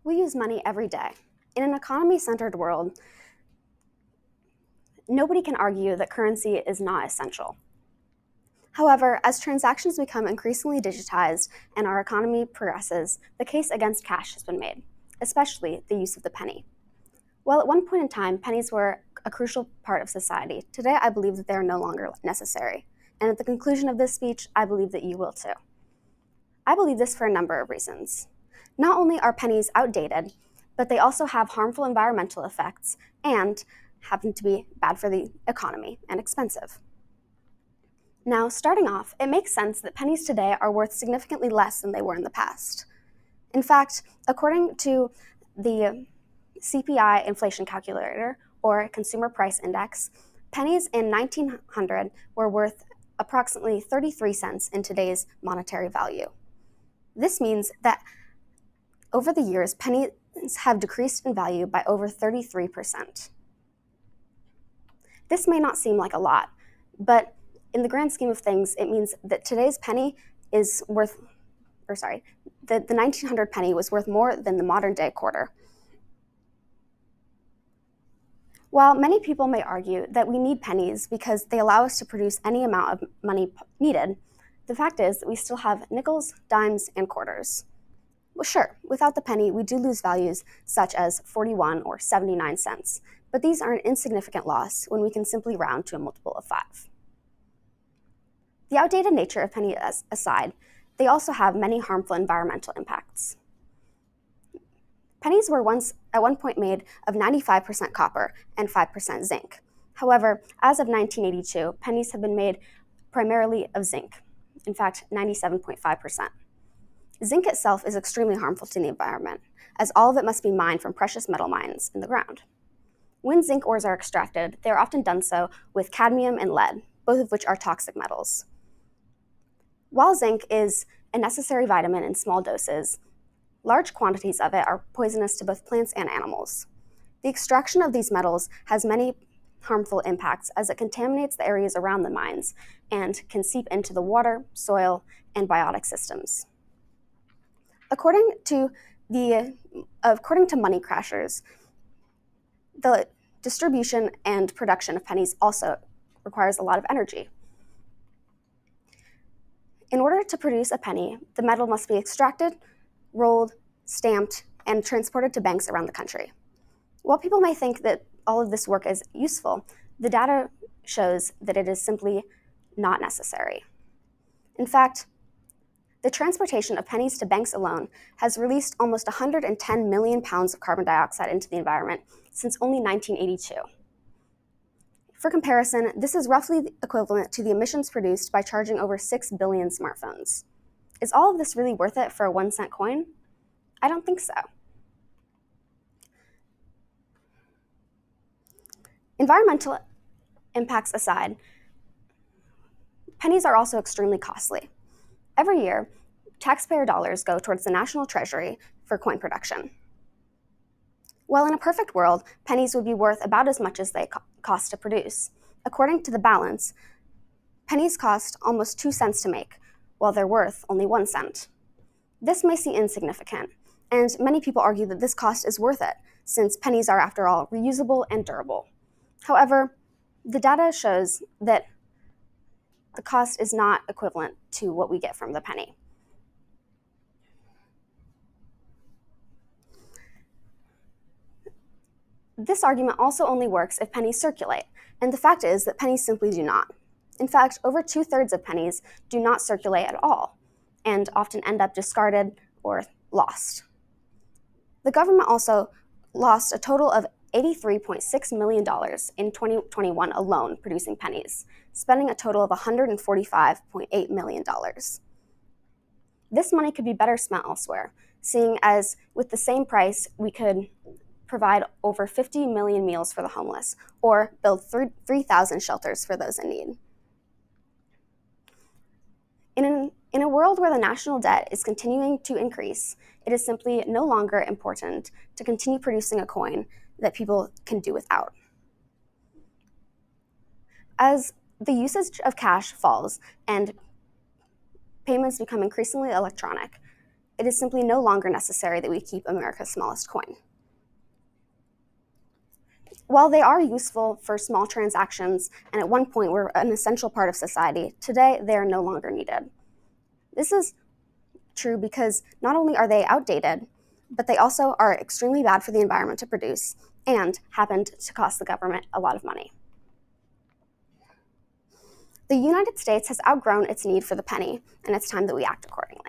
We use money every day. In an economy-centered world, nobody can argue that currency is not essential. However, as transactions become increasingly digitized and our economy progresses, the case against cash has been made, especially the use of the penny. While at one point in time, pennies were a crucial part of society, today I believe that they are no longer necessary. And at the conclusion of this speech, I believe that you will too. I believe this for a number of reasons. Not only are pennies outdated, but they also have harmful environmental effects and happen to be bad for the economy and expensive. Now, starting off, it makes sense that pennies today are worth significantly less than they were in the past. In fact, according to the CPI inflation calculator, or Consumer Price Index, pennies in 1900 were worth approximately 33 cents in today's monetary value. This means that over the years, pennies have decreased in value by over 33%. This may not seem like a lot, but in the grand scheme of things, it means that today's penny is worth, the 1900 penny was worth more than the modern day quarter. While many people may argue that we need pennies because they allow us to produce any amount of money needed, the fact is that we still have nickels, dimes, and quarters. Well, sure, without the penny, we do lose values such as 41 or 79 cents, but these are an insignificant loss when we can simply round to a multiple of 5. The outdated nature of pennies aside, they also have many harmful environmental impacts. Pennies were once at one point made of 95% copper and 5% zinc. However, as of 1982, pennies have been made primarily of zinc, in fact, 97.5%. Zinc itself is extremely harmful to the environment, as all of it must be mined from precious metal mines in the ground. When zinc ores are extracted, they are often done so with cadmium and lead, both of which are toxic metals. While zinc is a necessary vitamin in small doses, large quantities of it are poisonous to both plants and animals. The extraction of these metals has many harmful impacts as it contaminates the areas around the mines and can seep into the water, soil, and biotic systems. According to money crashers, the distribution and production of pennies also requires a lot of energy. In order to produce a penny, the metal must be extracted, rolled, stamped, and transported to banks around the country. While people may think that all of this work is useful, the data shows that it is simply not necessary. In fact, the transportation of pennies to banks alone has released almost 110 million pounds of carbon dioxide into the environment since only 1982. For comparison, this is roughly equivalent to the emissions produced by charging over 6 billion smartphones. Is all of this really worth it for a 1-cent coin? I don't think so. Environmental impacts aside, pennies are also extremely costly. Every year, taxpayer dollars go towards the national treasury for coin production. While in a perfect world, pennies would be worth about as much as they cost to produce. According to the balance, pennies cost almost 2 cents to make, while they're worth only 1 cent. This may seem insignificant, and many people argue that this cost is worth it, since pennies are, after all, reusable and durable. However, the data shows that the cost is not equivalent to what we get from the penny. This argument also only works if pennies circulate, and the fact is that pennies simply do not. In fact, over 2/3 of pennies do not circulate at all, and often end up discarded or lost. The government also lost a total of $83.6 million in 2021 alone producing pennies, spending a total of $145.8 million. This money could be better spent elsewhere, seeing as with the same price we could provide over 50 million meals for the homeless, or build 3,000 shelters for those in need. In a world where the national debt is continuing to increase, it is simply no longer important to continue producing a coin that people can do without. As the usage of cash falls and payments become increasingly electronic, it is simply no longer necessary that we keep America's smallest coin. While they are useful for small transactions and at one point were an essential part of society, today they are no longer needed. This is true because not only are they outdated, but they also are extremely bad for the environment to produce and happened to cost the government a lot of money. The United States has outgrown its need for the penny, and it's time that we act accordingly.